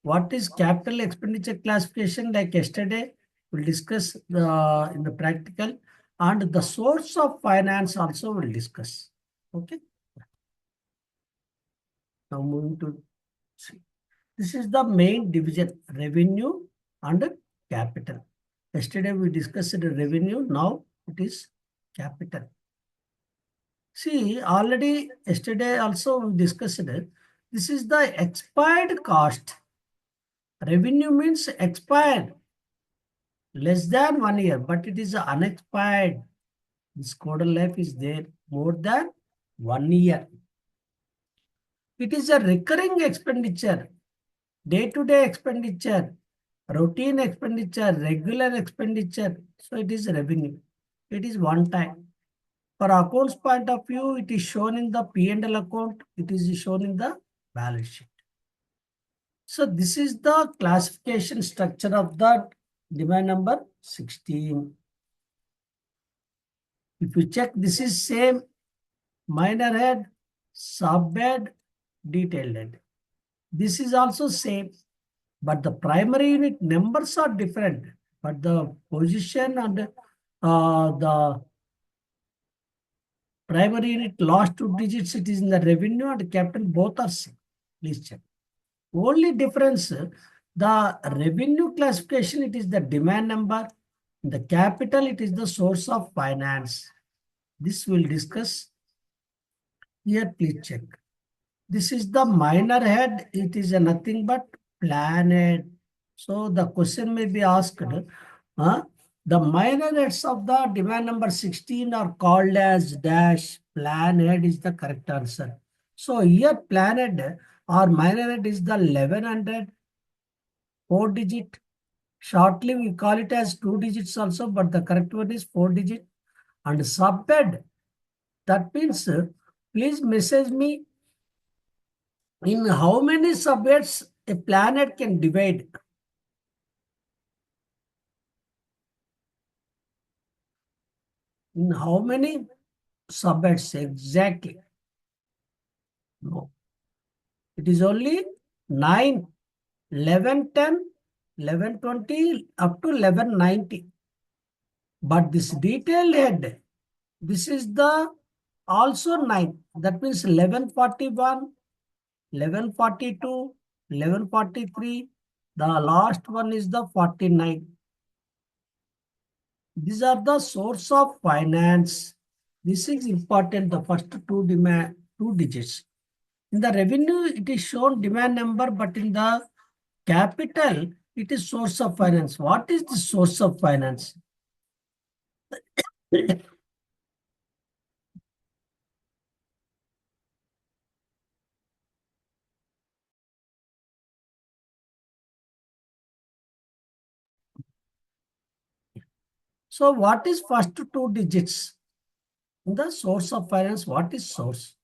What is capital expenditure classification? Like yesterday, we'll discuss in the practical, and the source of finance also we'll discuss. Okay. Now moving to see. This is the main division, revenue and capital. Yesterday we discussed the revenue. Now it is capital. See, already yesterday also we discussed it. This is the expired cost. Revenue means expired, less than 1 year, but it is unexpired. This codal life is there more than 1 year. It is a recurring expenditure, day-to-day expenditure, routine expenditure, regular expenditure. So it is revenue. It is one time. For accounts point of view, it is shown in the P&L account. It is shown in the balance sheet. So this is the classification structure of the demand number 16. If you check, this is same minor head, sub-head, detailed head. This is also same, but the primary unit numbers are different. But the position and the primary unit last 2 digits, it is in the revenue and capital, both are same. Please check. Only difference, the revenue classification, it is the demand number. The capital, it is the source of finance. This we'll discuss. Here, please check. This is the minor head. It is a nothing but planet. So the question may be asked, the minor heads of the demand number 16 are called as dash. Plan head is the correct answer. So here planet or minor head is the 1100, 4 digit. Shortly we call it as 2 digits also, but the correct one is 4 digit. And subhead, that means please message me in how many subheads a planet can divide. In how many subheads exactly? No. It is only 9, 11, 10, 11, 20, up to 1190. But this detailed head, this is the also 9. That means 1141, 1142, 1143. The last one is the 49. These are the source of finance. This is important, the first two digits. In the revenue, it is shown demand number, but in the capital, it is source of finance. What is the source of finance? So what is first two digits? In the source of finance, what is source?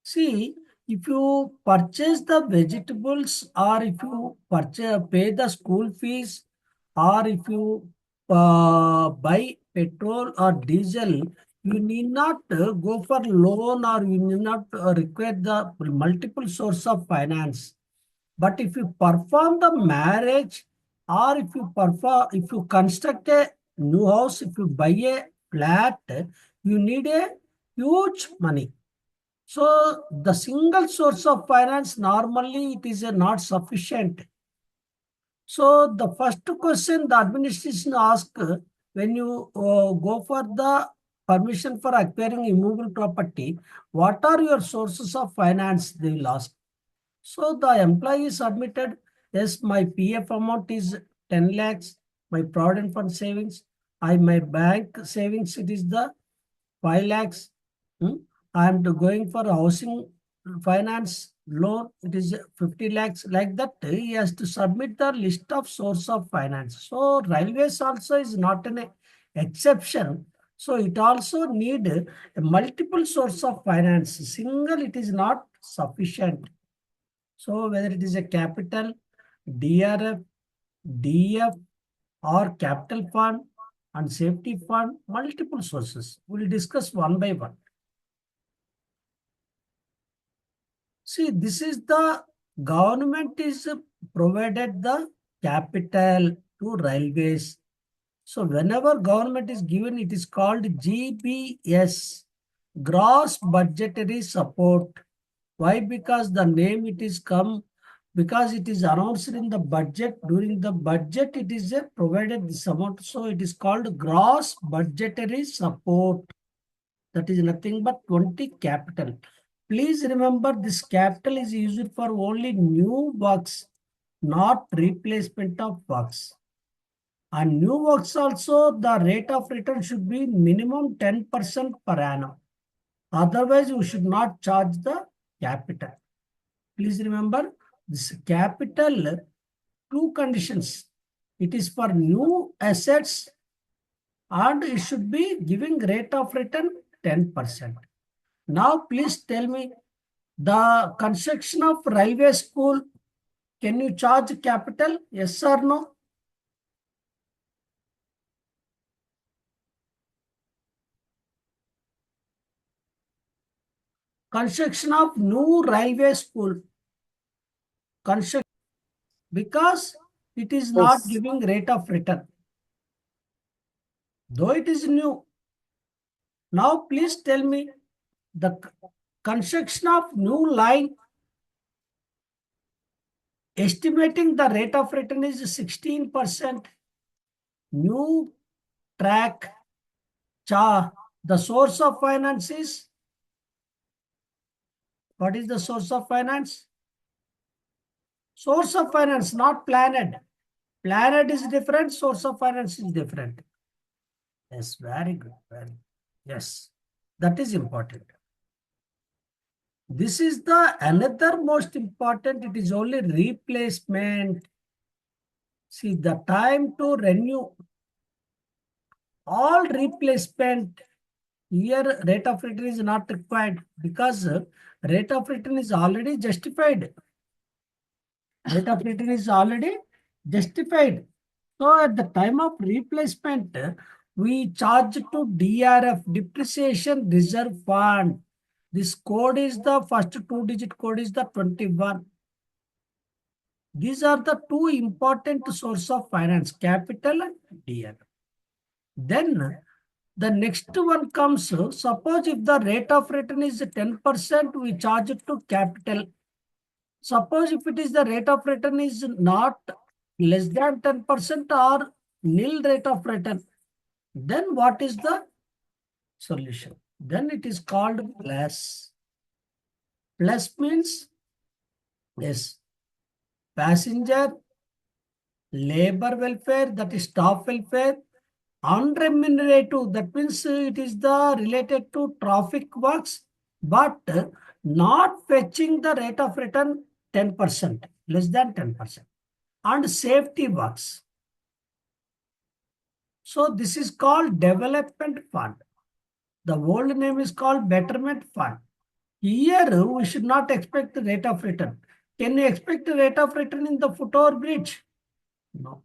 See, if you purchase the vegetables or if you pay the school fees or if you buy petrol or diesel, you need not go for loan or you need not require the multiple source of finance. But if you perform the marriage or if you construct a new house, if you buy a flat, you need a huge money. So the single source of finance, normally it is not sufficient. So the first question the administration asks when you go for the permission for acquiring immovable property, what are your sources of finance, they will ask. So the employee submitted, yes, my PF amount is 10 lakhs, my provident fund savings, my bank savings, it is the 5 lakhs. I am going for housing finance loan, it is 50 lakhs. Like that, he has to submit the list of source of finance. So railways also is not an exception. So it also need a multiple source of finance. Single, it is not sufficient. So whether it is a capital, DRF, DF, or capital fund and safety fund, multiple sources. We'll discuss one by one. See, this is the Government is provided the capital to railways. So whenever government is given, it is called GBS, gross budgetary support. Why? Because the name it is come, because it is announced in the budget. During the budget, it is provided this amount. So it is called gross budgetary support. That is nothing but 20 capital. Please remember this capital is used for only new works, not replacement of works. And new works also, the rate of return should be minimum 10% per annum. Otherwise, you should not charge the capital. Please remember this capital, two conditions. It is for new assets and it should be giving rate of return 10%. Now, please tell me the construction of railway school, can you charge capital? Yes or no? Construction of new railway school, construction, because it is not Yes. giving rate of return, though it is new. Now, please tell me the construction of new line, estimating the rate of return is 16%. New track, the source of finance is, what is the source of finance? Source of finance, not planned. Planned is different, source of finance is different. Yes, very good. Very, yes, that is important. This is the another most important. It is only replacement. See, the time to renew all replacement. Here, rate of return is not required because rate of return is already justified. Rate of return is already justified. So at the time of replacement, we charge to DRF, Depreciation Reserve Fund. This code is the first two-digit code is the 21. These are the two important source of finance, capital and DRF. Then the next one comes, suppose if the rate of return is 10%, we charge it to capital. Suppose if it is the rate of return is not less than 10% or nil rate of return, then what is the solution? Then it is called plus. Plus means, yes, passenger, labor welfare, that is staff welfare, unremunerative, that means it is the related to traffic works, but not fetching the rate of return 10%, less than 10%, and safety works. So this is called development fund. The old name is called betterment fund. Here we should not expect the rate of return. Can you expect the rate of return in the foot bridge? No.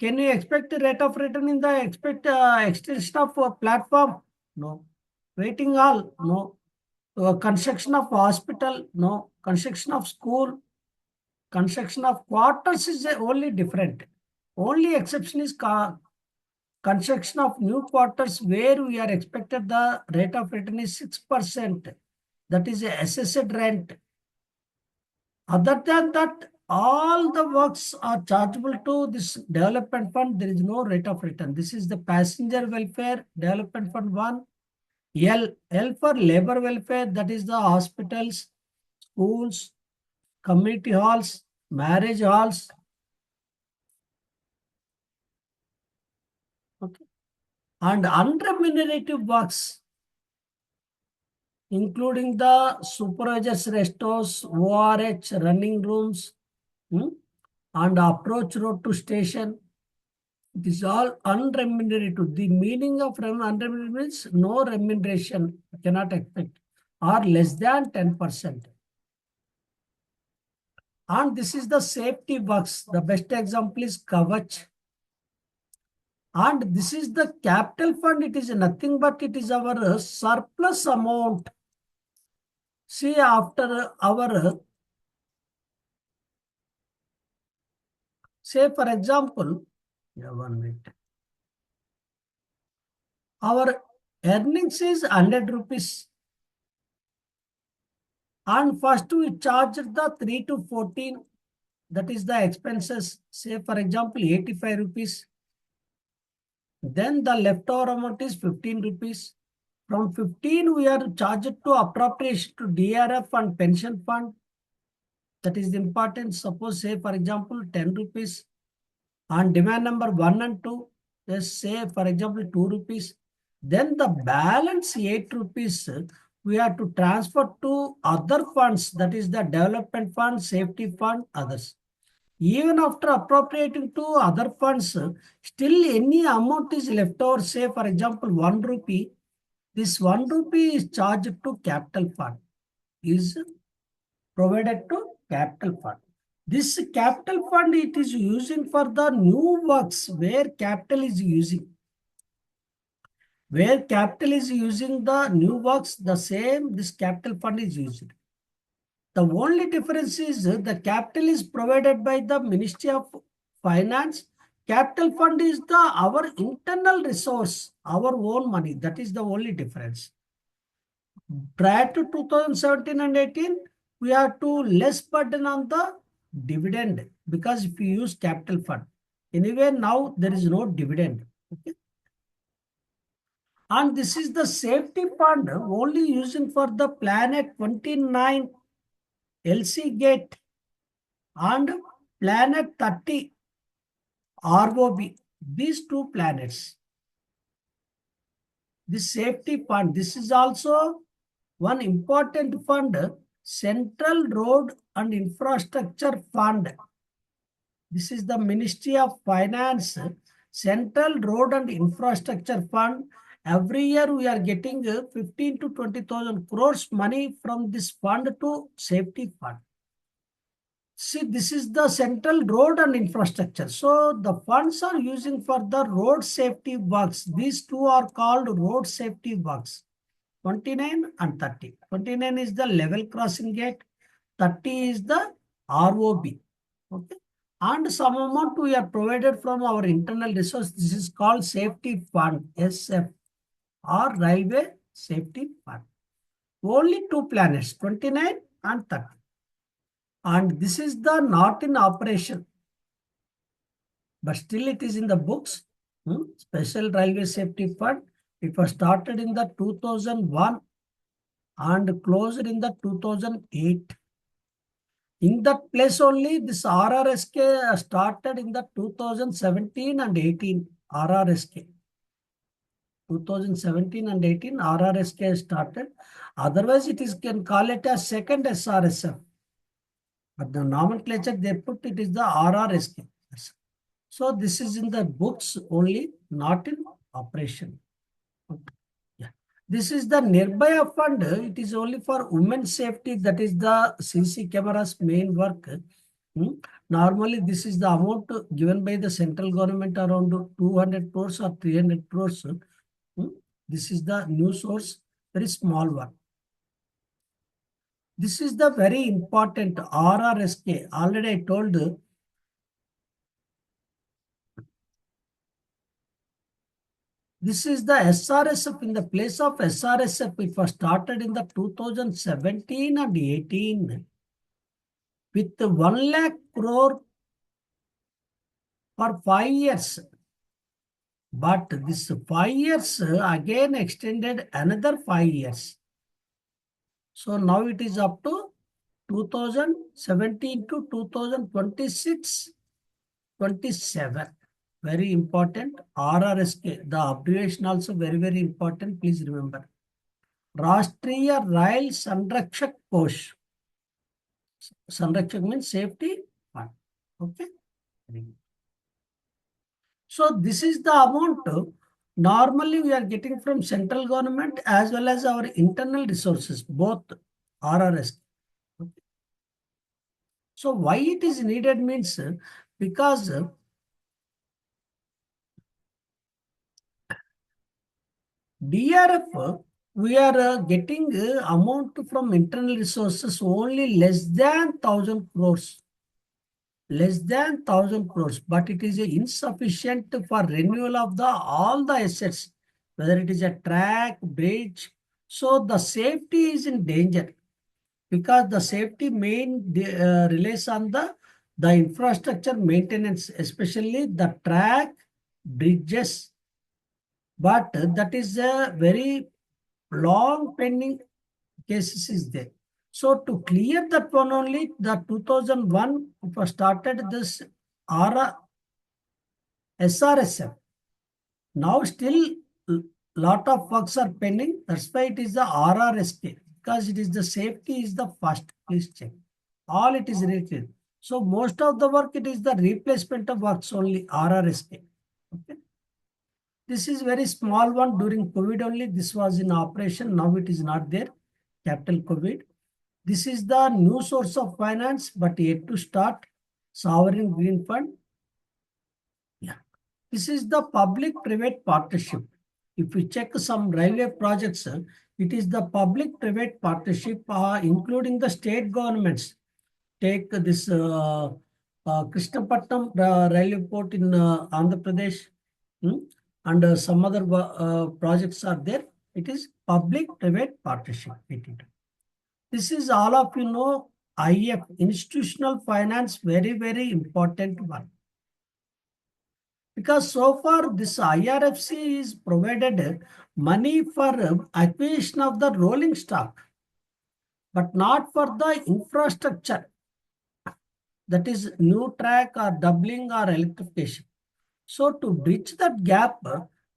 Can you expect the rate of return in the extension of a platform? No. Waiting hall? No. Construction of hospital? No. Construction of school? Construction of quarters is only different. Only exception is construction of new quarters where we are expected the rate of return is 6%. That is a assessed rent. Other than that, all the works are chargeable to this development fund. There is no rate of return. This is the passenger welfare development fund 1. L for labor welfare, that is the hospitals, schools, community halls, marriage halls. Okay. And unremunerative works, including the supervisors restores, ORH, running rooms, and approach road to station. It is all unremunerated. The meaning of unremunerated means no remuneration cannot expect or less than 10%. And this is the safety works. The best example is Kavach. And this is the capital fund. It is nothing but it is our surplus amount. See, after our Say for example, yeah, 1 minute. Our earnings is 100 rupees. And first we charged the 3 to 14. That is the expenses. Say for example, 85 rupees. Then the leftover amount is 15 rupees. From 15, we are charged to appropriation to DRF and pension fund. That is important. Suppose, say, for example, 10 rupees. On demand number 1 and 2, let's say, for example, 2 rupees. Then the balance 8 rupees, we have to transfer to other funds. That is the development fund, safety fund, others. Even after appropriating to other funds, still any amount is left over, say for example 1 rupee, this 1 rupee is charged to capital fund, is provided to capital fund. This capital fund, it is using for the new works where capital is using. Where capital is using the new works, the same this capital fund is used. The only difference is the capital is provided by the Ministry of Finance. Capital fund is the our internal resource, our own money. That is the only difference. Prior to 2017 and 18, we have to less burden on the dividend because if you use capital fund. Anyway, now there is no dividend. Okay. And this is the safety fund only using for the Planet 29 LC gate and Planet 30 ROB. These two planets. This safety fund, this is also one important fund, Central Road and Infrastructure Fund. This is the Ministry of Finance, Central Road and Infrastructure Fund. Every year we are getting 15 to 20,000 crores money from this fund to safety fund. See, this is the Central Road and Infrastructure. So the funds are using for the road safety works. These two are called road safety works. 29 and 30. 29 is the level crossing gate. 30 is the ROB. Okay. And some amount we are provided from our internal resource. This is called safety fund, SF, or railway safety fund. Only two planets, 29 and 30. And this is the not in operation, but still it is in the books. Special Railway Safety Fund. It was started in the 2001 and closed in the 2008. In that place only, this RRSK started in the 2017 and 18. RRSK. 2017 and 18, RRSK started. Otherwise, it is can call it as second SRSF. But the nomenclature they put it is the RRSK. So this is in the books only, not in operation. Okay. Yeah. This is the Nirbhaya fund. It is only for women's safety. That is the CC cameras main work. Normally, this is the amount given by the central government around 200 crores or 300 crores. This is the new source, very small one. This is the very important RRSK. Already I told this is the SRSF. In the place of SRSF, it was started in the 2017 and 18 with 1 lakh crore for 5 years. But this 5 years again extended another 5 years. So now it is up to 2017 to 2026, 27. Very important. RRSK. The abbreviation also very, very important. Please remember. Rashtriya Rail Sanrakshak Kosh. Sanrakshak means safety fund. Okay. So this is the amount normally we are getting from central government as well as our internal resources, both RRS. Okay. So why it is needed means because DRF, we are getting amount from internal resources only less than 1,000 crores. less than 1,000 crores, but it is insufficient for renewal of the all the assets, whether it is a track, bridge. So the safety is in danger because the safety relies on the infrastructure maintenance, especially the track, bridges. But that is a very long pending cases is there. So to clear that one only, the 2001 it was started this R SRSF. Now still lot of works are pending. That's why it is the RRSK because it is the safety is the first. Please check. All it is related. So most of the work it is the replacement of works only RRSK. Okay. This is very small one during COVID only. This was in operation. Now it is not there. Capital COVID. This is the new source of finance, but yet to start. Sovereign Green Fund. Yeah. This is the public-private partnership. If you check some railway projects, it is the public-private partnership, including the state governments. Take this Krishnapatnam railway port in Andhra Pradesh, and some other projects are there. It is public-private partnership. This is all of you know IF, institutional finance, very, very important one. Because so far this IRFC is provided money for acquisition of the rolling stock, but not for the infrastructure. That is new track or doubling or electrification. So to bridge that gap,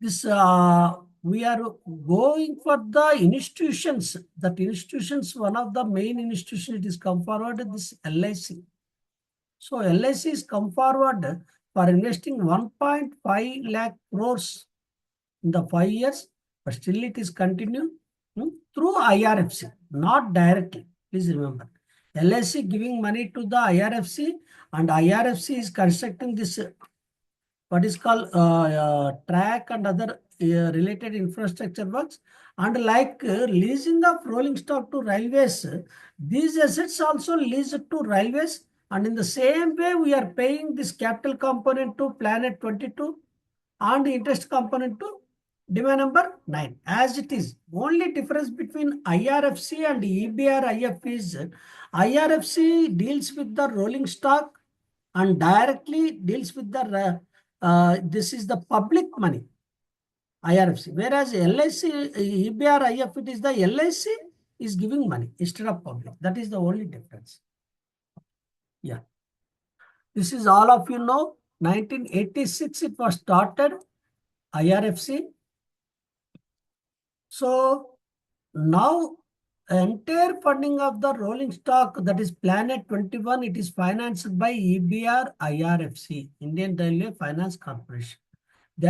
this we are going for the institutions. That institutions, one of the main institutions, it is come forward this LIC. So LIC is come forward for investing 1.5 lakh crores in the 5 years, but still it is continued through IRFC, not directly. Please remember. LIC giving money to the IRFC and IRFC is constructing this what is called track and other related infrastructure works, and like leasing of rolling stock to railways, these assets also leased to railways, and in the same way we are paying this capital component to planet 22 and interest component to demand number 9 as it is. Only difference between IRFC and EBRIF is IRFC deals with the rolling stock and directly deals with the this is the public money, IRFC. Whereas LIC, EBRIF, it is the LIC is giving money instead of public. That is the only difference. Yeah. This is all of you know. 1986 it was started, IRFC. So now entire funding of the rolling stock, that is Planet 21, it is financed by EBR IRFC, Indian Railway Finance Corporation. They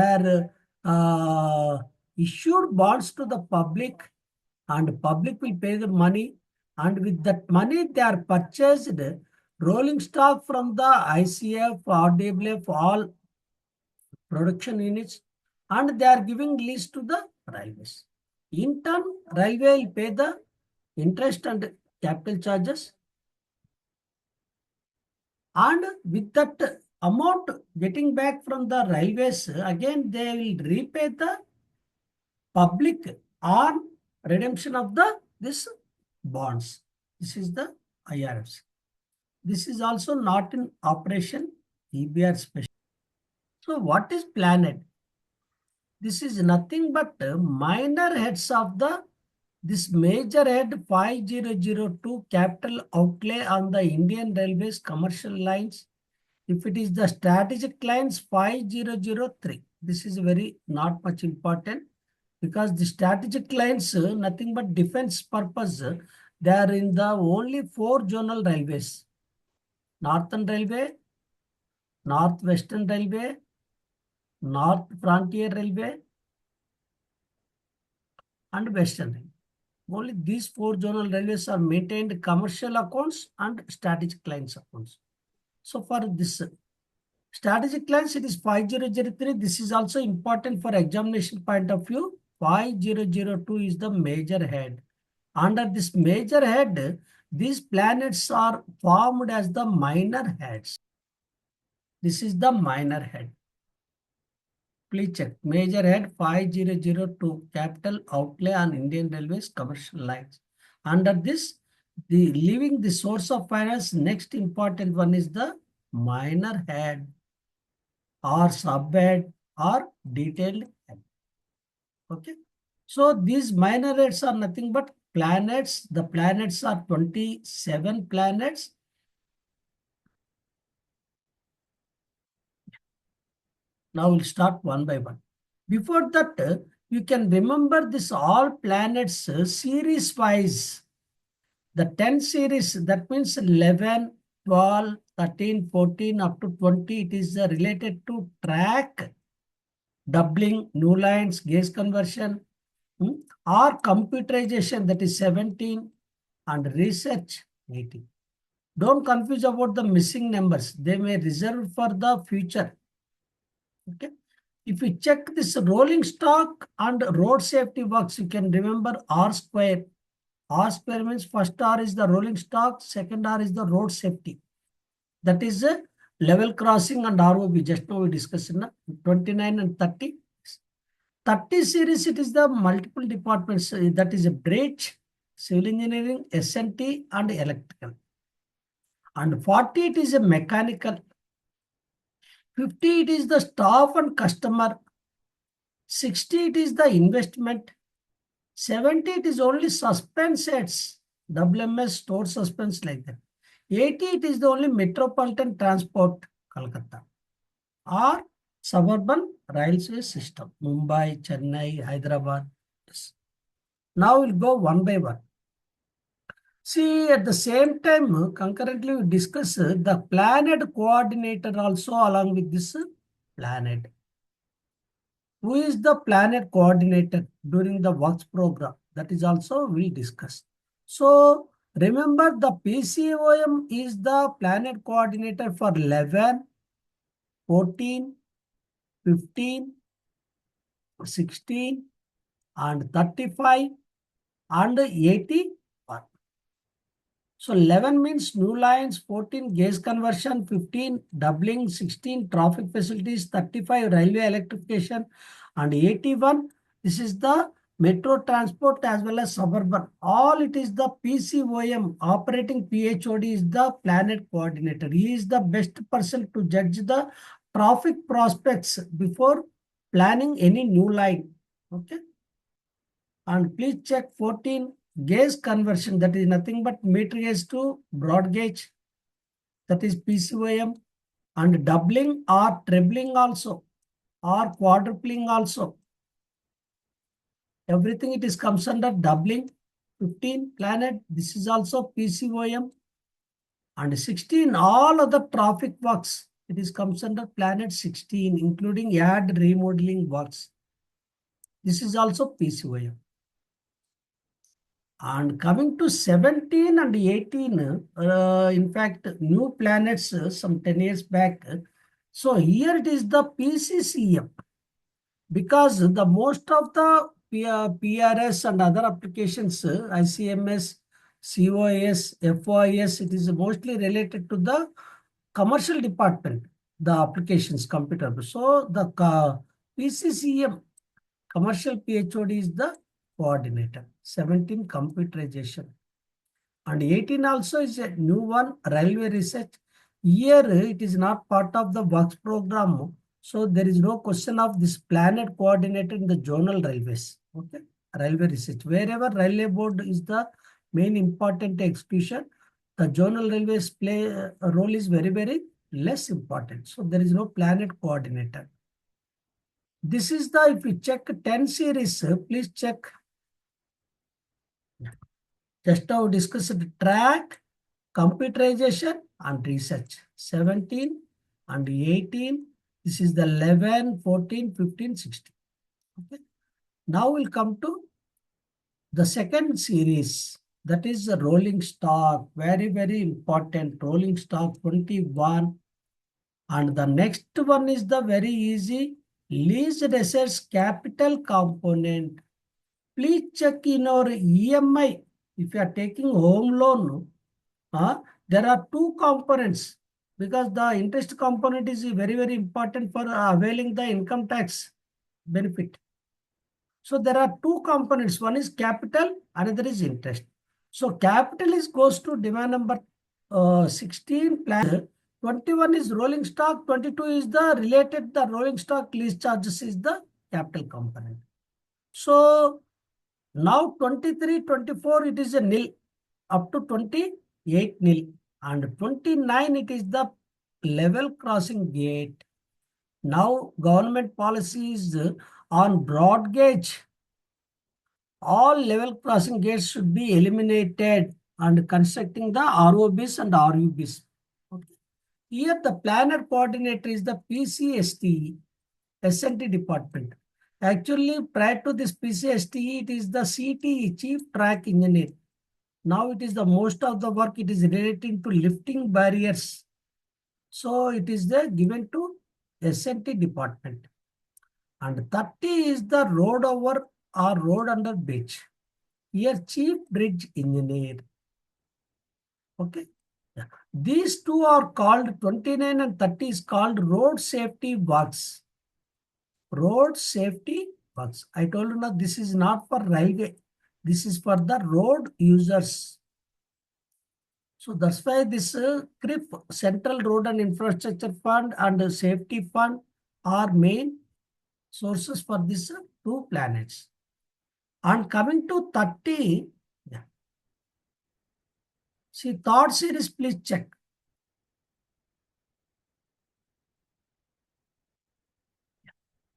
are issued bonds to the public and public will pay the money, and with that money they are purchased rolling stock from the ICF, RWF, all production units, and they are giving lease to the railways. In turn, railway will pay the interest and capital charges, and with that amount getting back from the railways, again they will repay the public on redemption of this bonds. This is the IRFC. This is also not in operation, EBR special. So what is Planet? This is nothing but minor heads of this major head 5002 capital outlay on the Indian Railways commercial lines. If it is the strategic lines 5003, this is very not much important because the strategic lines nothing but defense purpose. They are in the only 4 zonal railways: Northern Railway, Northwestern Railway, North Frontier Railway, and Western Railway. Only these 4 zonal railways are maintained commercial accounts and strategic lines accounts. So for this strategic lines, it is 5003. This is also important for examination point of view. 5002 is the major head. Under this major head, these planets are formed as the minor heads. This is the minor head. Please check. Major head 5002 capital outlay on Indian Railways commercial lines. Under this, the leaving the source of finance, next important one is the minor head or subhead or detailed head. Okay. So these minor heads are nothing but planets. The planets are 27 planets. Now we'll start one by one. Before that, you can remember this all planets series wise. The 10 series, that means 11, 12, 13, 14 up to 20. It is related to track, doubling, new lines, gauge conversion, or computerization, that is 17, and research 18. Don't confuse about the missing numbers. They may reserve for the future. Okay. If you check this rolling stock and road safety works, you can remember R square. R square means first R is the rolling stock, second R is the road safety. That is a level crossing and ROB. Just now we discussed in 29 and 30. 30 series, it is the multiple departments. That is a bridge, civil engineering, S&T, and electrical. And 40, it is a mechanical. 50, it is the staff and customer. 60, it is the investment. 70, it is only suspense sets, WMS, store suspense, like that. 80, it is the only Metropolitan transport, Calcutta, or suburban railway system, Mumbai, Chennai, Hyderabad. Yes. Now we'll go one by one. See, at the same time, concurrently we discuss the planet coordinator also along with this planet. Who is the planet coordinator during the works program? That is also we'll discuss. So remember, the PCOM is the planet coordinator for 11, 14, 15, 16, and 35, and 80. So 11 means new lines, 14 gauge conversion, 15 doubling, 16 traffic facilities, 35 railway electrification, and 81, this is the metro transport as well as suburban. All it is the PCOM, operating PHOD is the planet coordinator. He is the best person to judge the traffic prospects before planning any new line. Okay. And please check 14 gauge conversion, that is nothing but meter gauge to broad gauge, that is PCOM, and doubling or trebling also, or quadrupling also. Everything it is comes under doubling. 15 planet, this is also PCOM, and 16 all other traffic works, it is comes under planet 16, including yard remodeling works. This is also PCOM. And coming to 17 and 18, in fact, new planets some 10 years back. So here it is the PCCM, because the most of the PRS and other applications, ICMS, COS, FOIS, it is mostly related to the commercial department, the applications computer. So the PCCM, commercial PHOD, is the coordinator. 17 computerization, and 18 also is a new one, railway research. Here it is not part of the works program, so there is no question of this planet coordinator in the zonal railways. Okay, railway research, wherever railway board is the main important execution, the zonal railways play a role is very less important. So there is no planet coordinator. This is the, if you check 10 series, please check. Just now discussed track, computerization, and research. 17 and 18. This is the 11, 14, 15, 16. Okay. Now we'll come to the second series. That is the rolling stock. Very important. Rolling stock 21. And the next one is the very easy leased assets capital component. Please check in our EMI. If you are taking home loan, there are two components. because the interest component is very, very important for availing the income tax benefit. So there are two components. One is capital, another is interest. So capital is goes to demand number 16 plan. 21 is rolling stock. 22 is the related the rolling stock lease charges is the capital component. So now 23, 24 it is a nil up to 28 nil and 29 it is the level crossing gate. Now government policies on broad gauge, all level crossing gates should be eliminated and constructing the ROBs and RUBs. Okay. Here the planner coordinator is the PCSTE, S&T department. Actually, prior to this PCSTE, it is the CTE, Chief Track Engineer. Now it is the most of the work, it is relating to lifting barriers. So it is the given to S&T department. And 30 is the road over or road under bridge. Here, Chief Bridge Engineer. Okay. Yeah. These two are called 29 and 30 is called road safety works. Road safety works. I told you now this is not for railway. This is for the road users. So that's why this CRIF, Central Road and Infrastructure Fund and Safety Fund are main sources for these two planets. And coming to 30, yeah. See, third series, please check.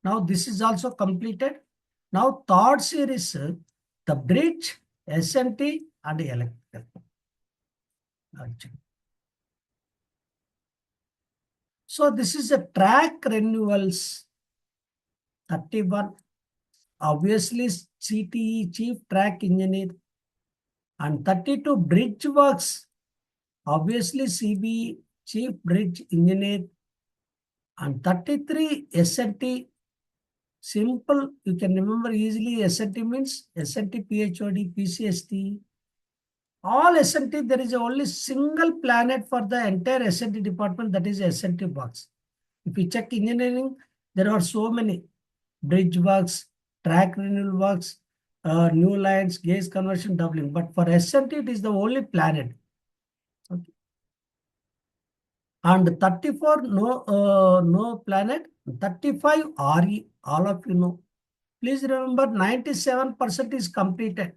Now this is also completed. Now third series, the bridge, SMT and electrical. So this is a track renewals. 31. Obviously CTE, Chief Track Engineer. And 32 bridge works. Obviously CB, Chief Bridge Engineer. And 33 SNT. Simple, you can remember easily. SNT means SNT, PHOD, PCST. All SNT, there is only single planet for the entire SNT department, that is SNT box. If you check engineering, there are so many bridge works, track renewal works, new lines, gauge conversion, doubling. But for SNT, it is the only planet. Okay. And 34, no planet. 35, RE, all of you know. Please remember, 97% is completed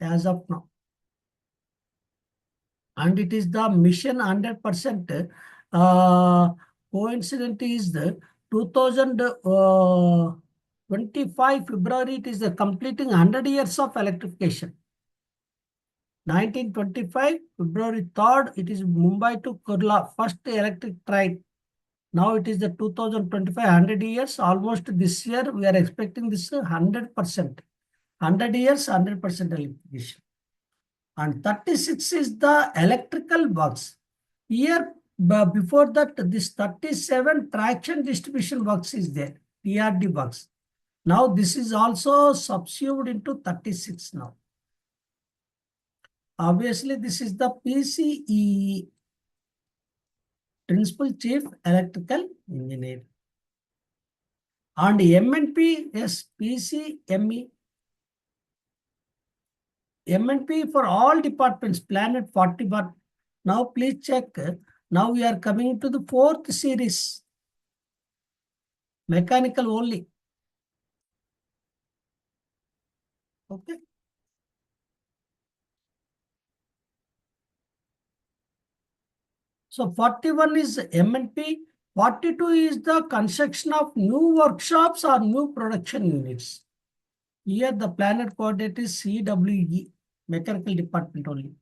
as of now. And it is the mission 100%. Coincident is the 2025 February, it is the completing 100 years of electrification. 1925 February 3rd, it is Mumbai to Kurla, first electric train. Now it is the 2025 100 years. Almost this year, we are expecting this 100%. 100 years, 100% electrification. And 36 is the electrical works. Here, before that, this 37 traction distribution works is there, TRD works. Now this is also subsumed into 36 now. Obviously, this is the PCE, Principal Chief Electrical Engineer. And MNP, yes, PCME. MNP for all departments, planet 41. Now please check. Now we are coming to the fourth series. Mechanical only. Okay. So 41 is MNP. 42 is the construction of new workshops or new production units. Here the planet coordinate is CWE, mechanical department only.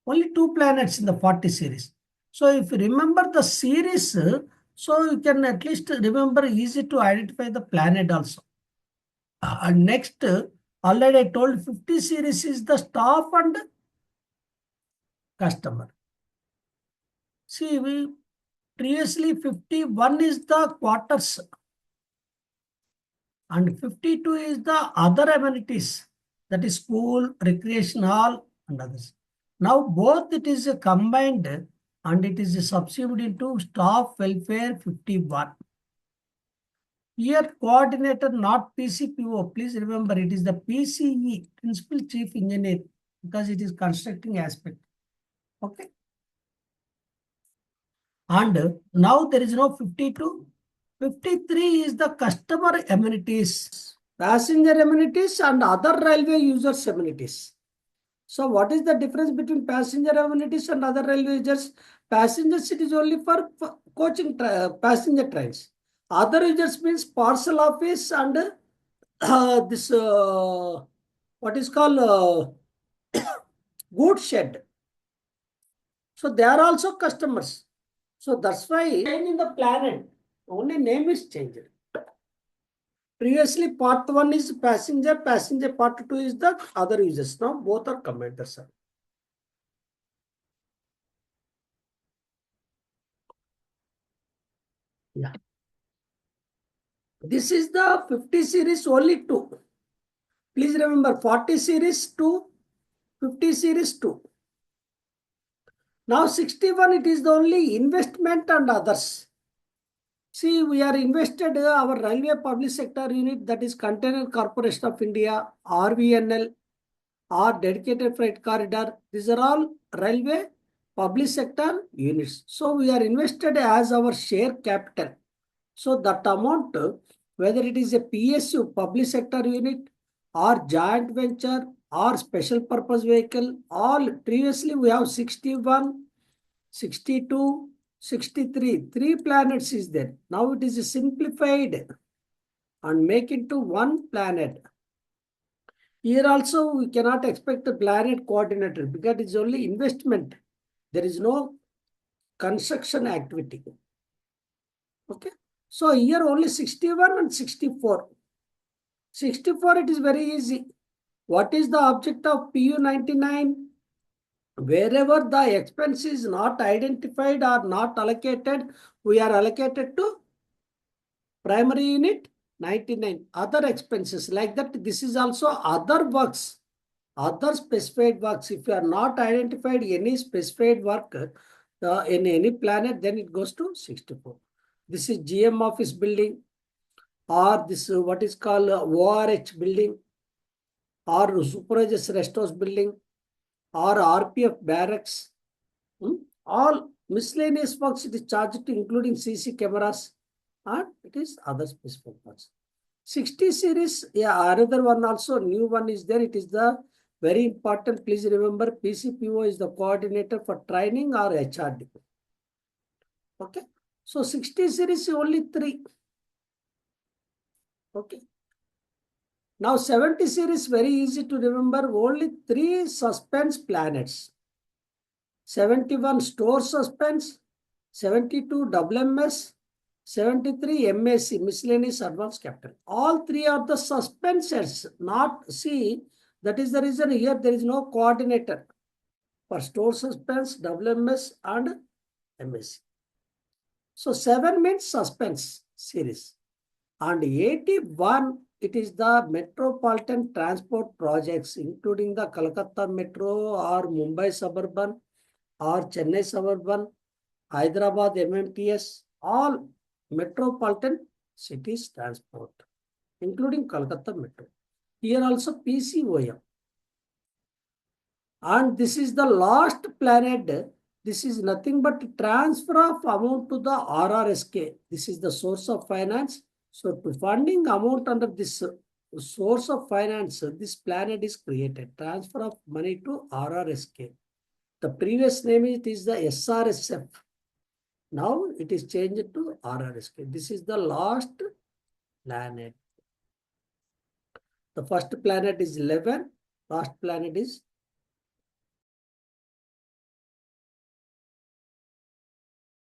Only two planets in the 40 series. So if you remember the series, so you can at least remember easy to identify the planet also. And next, already I told 50 series is the staff and customer. See, we previously 51 is the quarters and 52 is the other amenities, that is school, recreation hall and others. Now both it is combined and it is subsumed into staff welfare 51. Here, coordinator, not PCPO. Please remember, it is the PCE, Principal Chief Engineer, because it is constructing aspect. Okay. And now there is no 52. 53 is the customer amenities, passenger amenities, and other railway users amenities. So what is the difference between passenger amenities and other railway users? Passengers, it is only for coaching passenger trains. Other users means parcel office and this what is called goods shed. So they are also customers. So that's why in the planet, only name is changed. Previously, part 1 is passenger, part 2 is the other users. Now both are combined. That's all. Yeah. This is the 50 series only 2. Please remember 40 series 2, 50 series 2. Now 61, it is the only investment and others. See, we are invested our railway public sector unit, that is Container Corporation of India, RVNL, or dedicated freight corridor. These are all railway public sector units. So we are invested as our share capital. So that amount, whether it is a PSU, public sector unit, or joint venture, or special purpose vehicle, all previously we have 61, 62, 63, 3 planets is there. Now it is simplified and make it to one planet. Here also we cannot expect a planet coordinator because it's only investment. There is no construction activity. Okay. So here only 61 and 64. 64, it is very easy. What is the object of PU 99? Wherever the expense is not identified or not allocated, we are allocated to primary unit 99. Other expenses like that. This is also other works, other specified works. If you are not identified any specified work in any planet, then it goes to 64. This is GM office building, or this what is called ORH building, or supervisor's rest house building, or RPF barracks. All miscellaneous works it is charged to including CC cameras, and it is other specific works. 60 series, yeah, another one also, new one is there. It is the very important. Please remember, PCPO is the coordinator for training or HRD. Okay. So 60 series only 3. Okay. Now 70 series very easy to remember, only 3 suspense planets. 71 store suspense, 72 WMS, 73 MAC, miscellaneous advanced capital. All 3 are the suspensors, not see. That is the reason here there is no coordinator for store suspense, WMS, and MAC. So 7 means suspense series. And 81, it is the Metropolitan transport projects, including the Kolkata Metro or Mumbai Suburban or Chennai Suburban, Hyderabad MMTS, all metropolitan cities transport, including Kolkata Metro. Here also PCOM. And this is the last planet. This is nothing but transfer of amount to the RRSK. This is the source of finance. So to funding amount under this source of finance, this planet is created. Transfer of money to RRSK. The previous name it is the SRSF. Now it is changed to RRSK. This is the last planet. The first planet is 11. Last planet is